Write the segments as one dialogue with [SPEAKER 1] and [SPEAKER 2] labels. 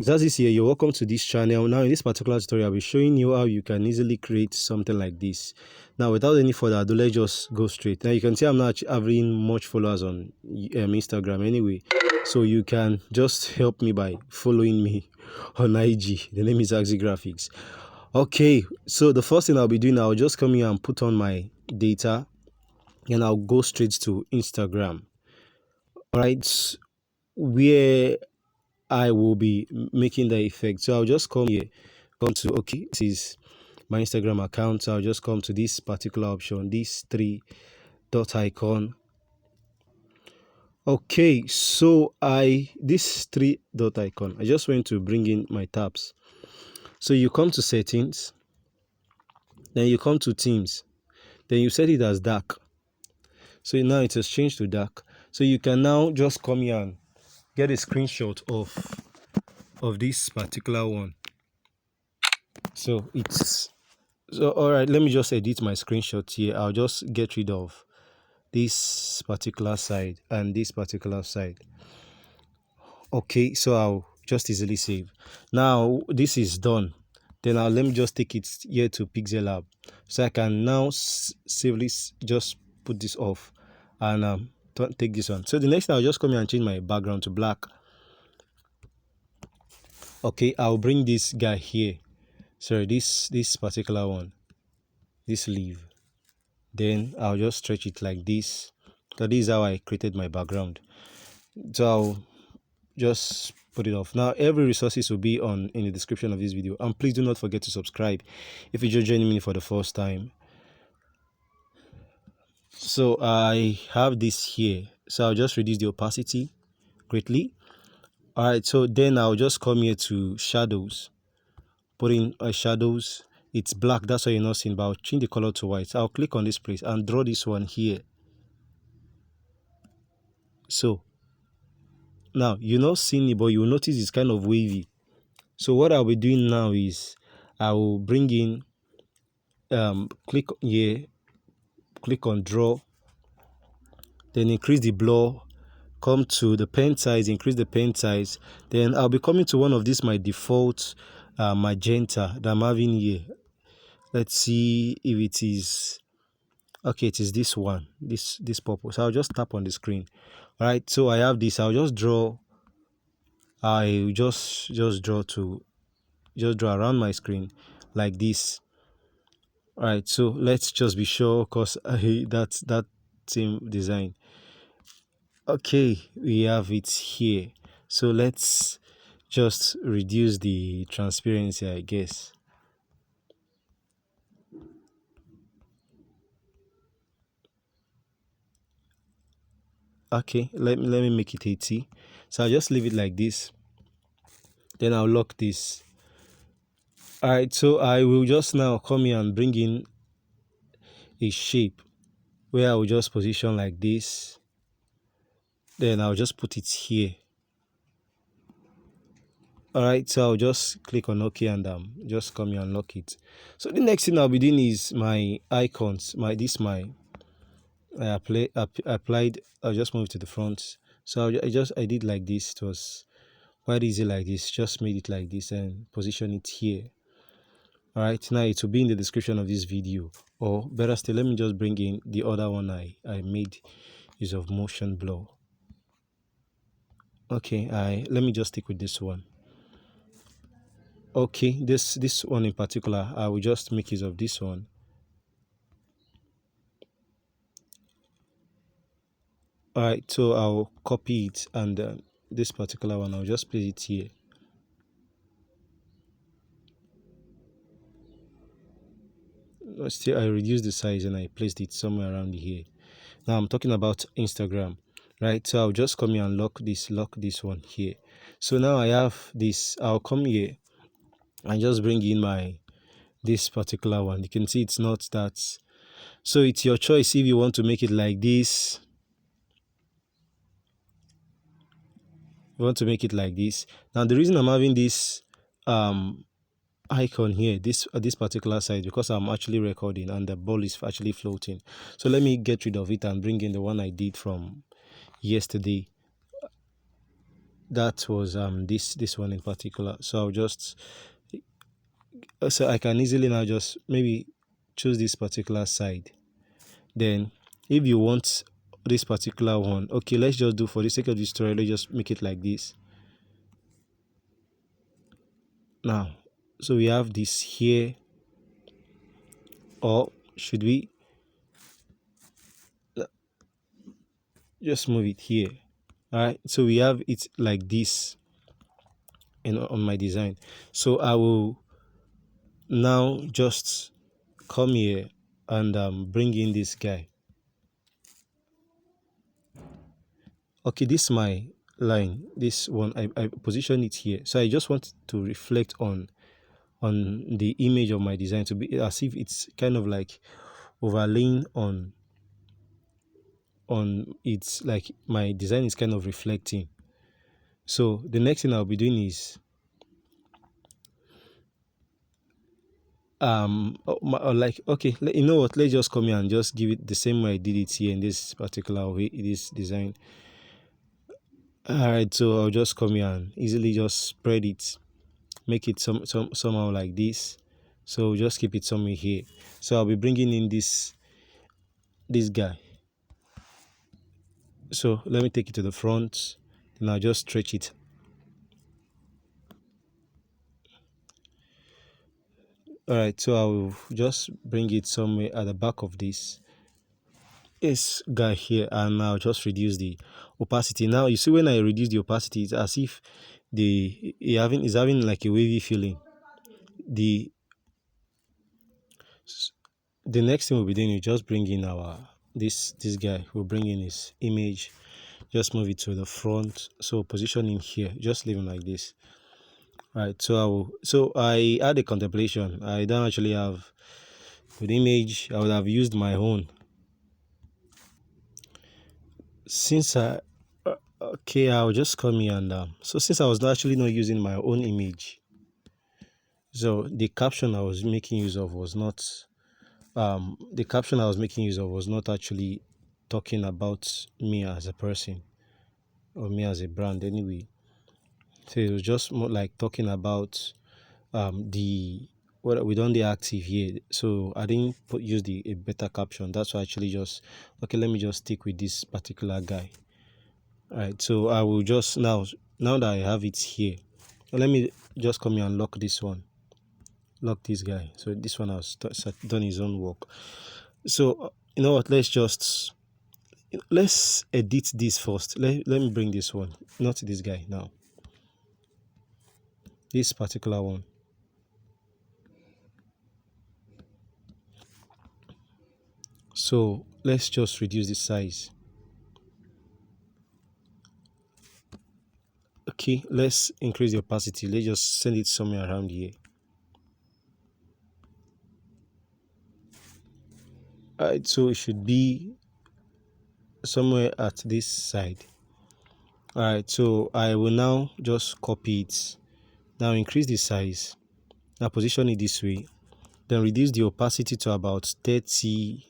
[SPEAKER 1] Xerxes here, you're welcome to this channel. Now in this particular tutorial, I'll be showing you how you can easily create something like this. Now without any further ado, let's just go straight. Now you can see I'm not having much followers on Instagram anyway, so you can just help me by following me on IG. The name is Axie Graphics. Okay, so the first thing I'll be doing, I'll just come here and put on my data and I'll go straight to Instagram. All right, where I will be making the effect. So I'll just come here, come to, okay, this is my Instagram account. So I'll just come to this particular option, this three dot icon. Okay, so this three dot icon, I just went to bring in my tabs. So you come to settings, then you come to themes, then you set it as dark. So now it has changed to dark. So you can now just come here and get a screenshot of this particular one. So all right, let me just edit my screenshot here. I'll just get rid of this particular side and this particular side. Okay, so I'll just easily save. Now this is done. Then let me just take it here to Pixellab, so I can now safely just put this off and take this one. So the next thing, I'll just come here and change my background to black. Okay, I'll bring this guy here. Sorry, this particular one, this leaf. Then I'll just stretch it like this. So this is how I created my background. So I'll just put it off. Now every resources will be in the description of this video, and please do not forget to subscribe if you're just joining me for the first time. So I have this here, so I'll just reduce the opacity greatly. All right, so then I'll just come here to shadows, put in shadows. It's black, that's why you're not seeing, but I'll change the color to white. I'll click on this place and draw this one here. So now you're not seeing it, but you'll notice it's kind of wavy. So what I'll be doing now is I will bring in click here, click on draw, then increase the blur, come to the pen size, increase the pen size. Then I'll be coming to one of these, my default magenta that I'm having here. Let's see if it is okay. It is this one, this purple. So I'll just tap on the screen. All right, so I have this. I'll just draw. I just draw around my screen like this. All right, so let's just be sure, because that's that same design. Okay, we have it here. So let's just reduce the transparency, I guess. Okay, let me make it 80. So I'll just leave it like this. Then I'll lock this. All right, so I will just now come here and bring in a shape where I will just position like this. Then I'll just put it here. All right, so I'll just click on OK and just come here and lock it. So the next thing I'll be doing is my icons. I applied. I'll just move to the front. So I did like this. It was quite easy like this. Just made it like this and position it here. All right, now it will be in the description of this video, or better still, let me just bring in the other one I made use of motion blur. Okay, let me just stick with this one. Okay, this one in particular, I will just make use of this one. All right, so I'll copy it, and this particular one, I'll just place it here. Still, I reduced the size and I placed it somewhere around here. Now I'm talking about Instagram, right? So I'll just come here and lock this one here. So now I have this. I'll come here and just bring in this particular one. You can see it's not that. So it's your choice if you want to make it like this. You want to make it like this. Now the reason I'm having this icon here, this particular side, because I'm actually recording and the ball is actually floating. So let me get rid of it and bring in the one I did from yesterday. that was this one in particular. So I'll just, so I can easily now just maybe choose this particular side. Then if you want this particular one, okay, let's just do, for the sake of this story, let's just make it like this now. So we have this here, or should we just move it here? All right, so we have it like this on my design. So I will now just come here and bring in this guy. Okay, this is my line, this one, I position it here. So I just want to reflect on the image of my design, to be as if it's kind of like overlaying on it's like my design is kind of reflecting. So the next thing I'll be doing is like, okay, you know what, let's just come here and just give it the same way I did it here in this particular way, this design. All right, so I'll just come here and easily just spread it, make it somehow like this. So just keep it somewhere here. So I'll be bringing in this guy. So let me take it to the front, and I'll just stretch it. All right, so I'll just bring it somewhere at the back of this guy here, and I'll just reduce the opacity. Now you see, when I reduce the opacity, it's as if is having like a wavy feeling. The next thing we'll be doing is just bring in our this guy. We'll bring in his image, just move it to the front. So position him here, just leave him like this. All right, so I had a contemplation. I don't actually have an image. I would have used my own. Since okay, I'll just come here and so since I was actually not using my own image, so the caption I was making use of was not actually talking about me as a person or me as a brand anyway. So it was just more like talking about the what we done the active here. So I didn't use a better caption. That's why I actually just, okay, let me just stick with this particular guy. All right, so I will just now that I have it here, let me just come here and lock this one, lock this guy. So this one has done his own work. So you know what, let's edit this first. Let me bring this one, not this guy now, this particular one. So let's just reduce the size. Okay, let's increase the opacity. Let's just send it somewhere around here. Alright, so it should be somewhere at this side. Alright, so I will now just copy it. Now increase the size. Now position it this way. Then reduce the opacity to about 30.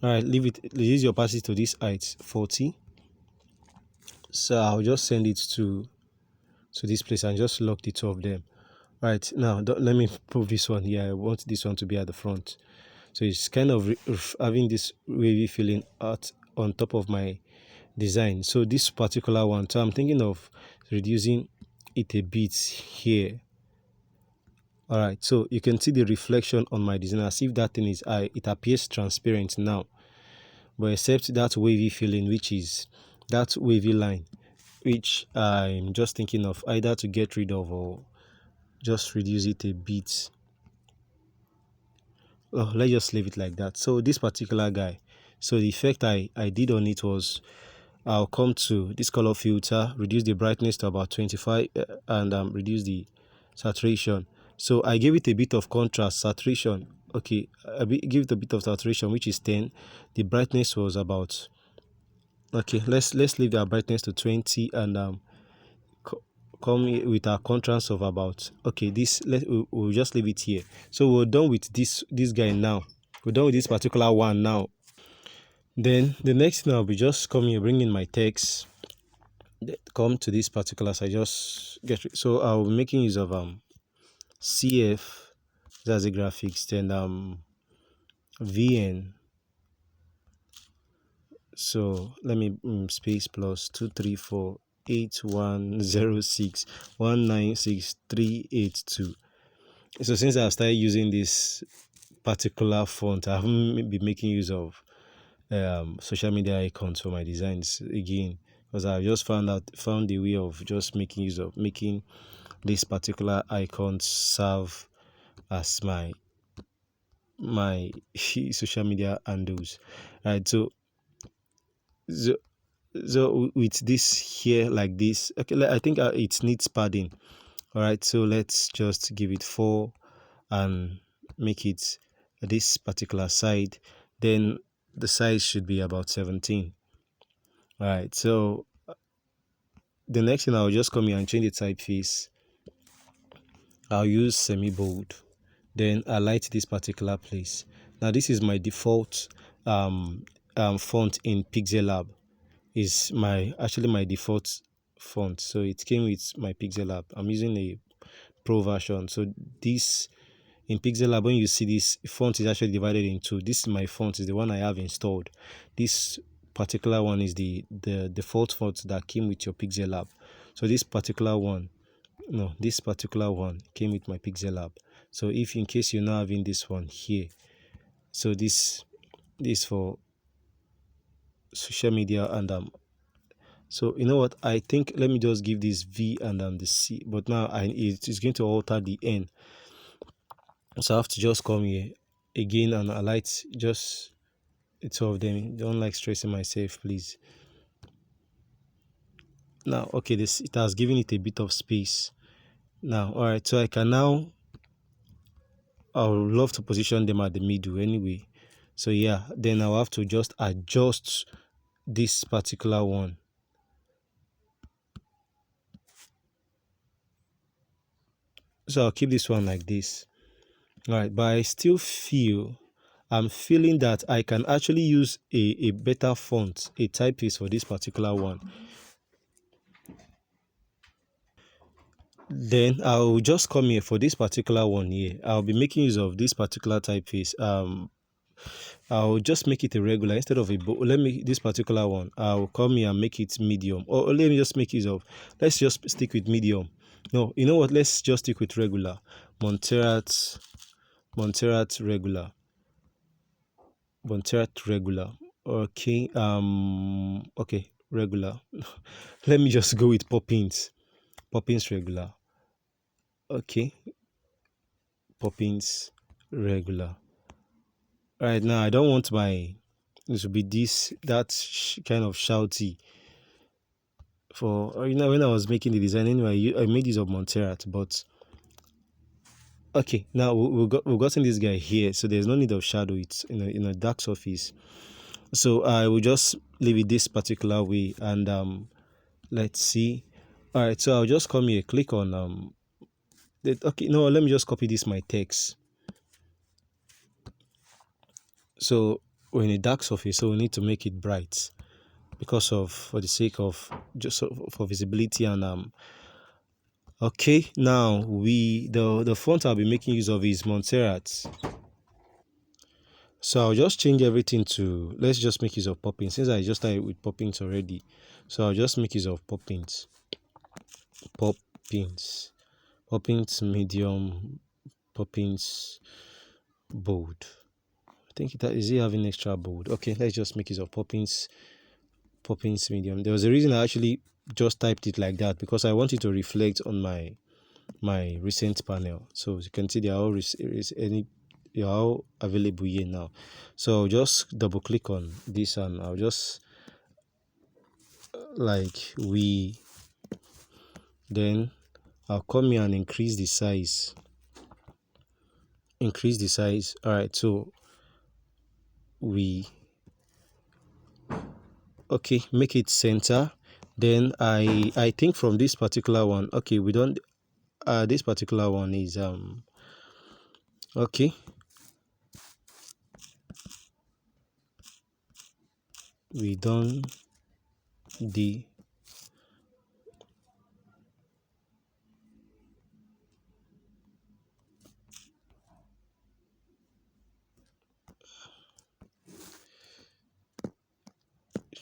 [SPEAKER 1] Alright, reduce the opacity to this height, 40. So I'll just send it to this place and just lock the two of them. Right, now let me prove this one here. I want this one to be at the front. So it's kind of having this wavy feeling on top of my design. So this particular one, so I'm thinking of reducing it a bit here. All right, so you can see the reflection on my design as if that thing is it appears transparent now, but except that wavy feeling, which is that wavy line, which I'm just thinking of either to get rid of or just reduce it a bit. Oh, let's just leave it like that. So this particular guy, so the effect I did on it was, I'll come to this color filter, reduce the brightness to about 25 and reduce the saturation. So I gave it a bit of contrast, saturation. Okay, give it a bit of saturation, which is 10. The brightness was about, okay, let's leave our brightness to 20 and come with our contrast of about, okay, we'll just leave it here. So we're done with this guy now. We're done with this particular one now. Then the next thing I'll be just coming here, bring in my text, come to this particular side, just so I'll be making use of CF, that's the graphics, then VN. So let me space plus 2348106196382. So since I started using this particular font, I haven't been making use of social media icons for my designs again, because I just found a way of just making use of making this particular icon serve as my social media handles. Right, so with this here like this, okay, I think it needs padding. All right, so let's just give it 4 and make it this particular side. Then the size should be about 17. All right, so the next thing, I'll just come here and change the typeface. I'll use semi-bold, then highlight this particular place. Now this is my default font in Pixellab. Is my default font, so it came with my Pixellab. I'm using a pro version, so this in Pixellab, when you see this font is actually divided into, this is my font, is the one I have installed. This particular one is the default font that came with your Pixellab. So this particular one, no, this particular one came with my Pixellab. So if in case you're not having this one here, so this for social media, and so you know what, I think let me just give this V and the C, but now it is going to alter the N. So I have to just come here again and highlight just two of them. Don't like stressing myself, please. Now, okay, this, it has given it a bit of space. Now, all right, so I would love to position them at the middle anyway. So yeah, then I'll have to just adjust this particular one. So I'll keep this one like this. All right, but I still I'm feeling that I can actually use a better font, a typeface for this particular one. Then I'll just come here for this particular one here. I'll be making use of this particular typeface. I'll just make it a regular instead of a let me this particular one. I'll come here and make it medium. Or let me just make use of, let's just stick with medium. No, you know what? Let's just stick with regular. Montserrat regular. Montserrat regular. Okay. Okay, regular. Let me just go with Poppins. Poppins regular. Okay. Poppins regular. Right now, I don't want this will be kind of shouty. For when I was making the design anyway, I made use of Montserrat, but okay, now we've gotten this guy here, so there's no need of shadow. It's in a dark surface, so I will just leave it this particular way, and let's see. All right, so I'll just come here, click on okay, no, let me just copy this my text. So we're in a dark surface, so we need to make it bright for the sake of just for visibility, and okay, now the font I'll be making use of is Montserrat. So I'll just change everything to, let's just make use of Poppins, since I just started with Poppins already. So I'll just make use of Poppins. Poppins medium, Poppins bold. I think is he having extra bold? Okay, let's just make use of Poppins medium. There was a reason I actually just typed it like that, because I want it to reflect on my recent panel. So as you can see, they are all available here now. So I'll just double click on this, and I'll just then I'll come here and increase the size. All right, so okay, make it center. Then I think from this particular one, okay, we don't this particular one is okay. we done the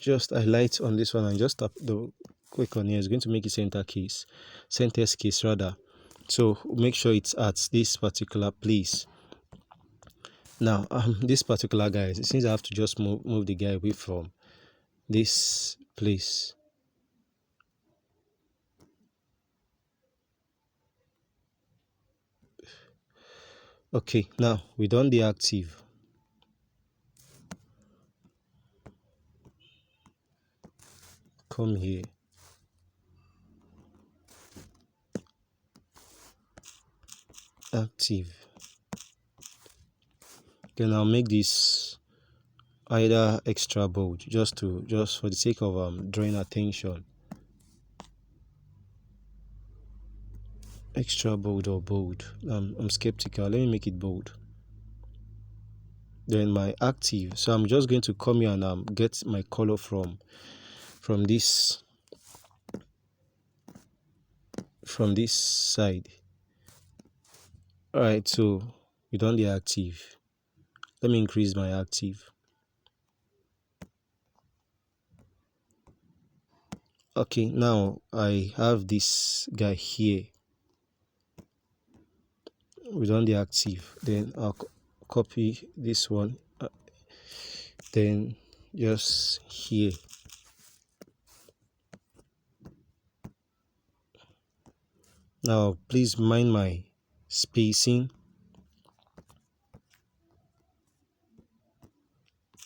[SPEAKER 1] just highlight on this one and just tap the click on here. It's going to make it center case rather. So make sure it's at this particular place. Now this particular guy, since I have to just move the guy away from this place. Okay, now we done the active. Come here. Active. Then I'll make this either extra bold just for the sake of drawing attention. Extra bold or bold. I'm skeptical. Let me make it bold. Then my active. So I'm just going to come here and get my color from this side. Alright, so we done the active. Let me increase my active. Okay, now I have this guy here. We done the active. Then I'll copy this one. Then just here. Now please mind my spacing.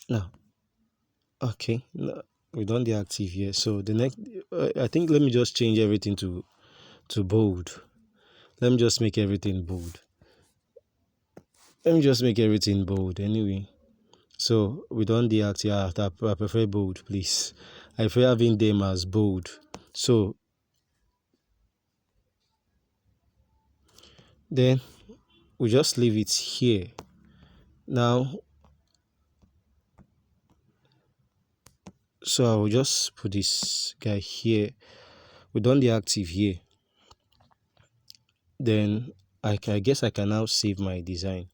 [SPEAKER 1] Now, okay, we done the active here. So the next, I think, let me just change everything to bold. Let me just make everything bold. Anyway. So we done the active. I prefer bold, please. I prefer having them as bold. So then we just leave it here. Now, so I will just put this guy here. We done the active here. Then I guess I can now save my design.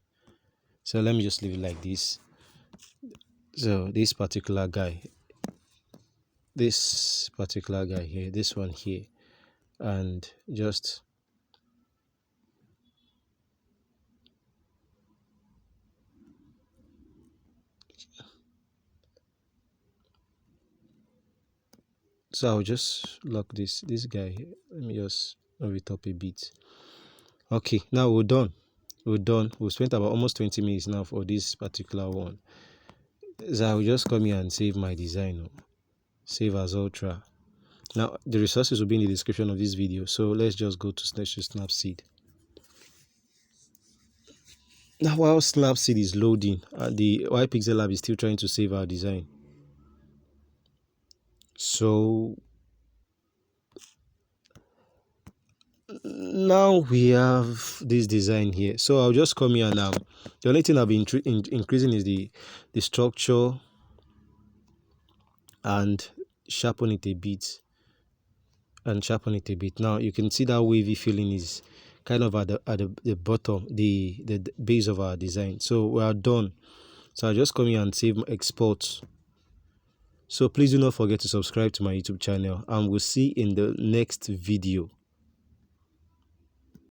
[SPEAKER 1] So let me just leave it like this. So this particular guy here, this one here, and just so I'll just lock this guy here. Let me just move it up a bit. Okay, now we're done. We spent about almost 20 minutes now for this particular one. So I'll just come here and save my design. Save as Ultra. Now the resources will be in the description of this video. So let's just go to Snapseed. Now while Snapseed is loading, the Pixellab is still trying to save our design. So now we have this design here. So I'll just come here now. The only thing I've been increasing is the structure and sharpen it a bit. Now you can see that wavy feeling is kind of at the bottom, the base of our design. So we are done. So I'll just come here and save export. So please do not forget to subscribe to my YouTube channel, and we'll see in the next video.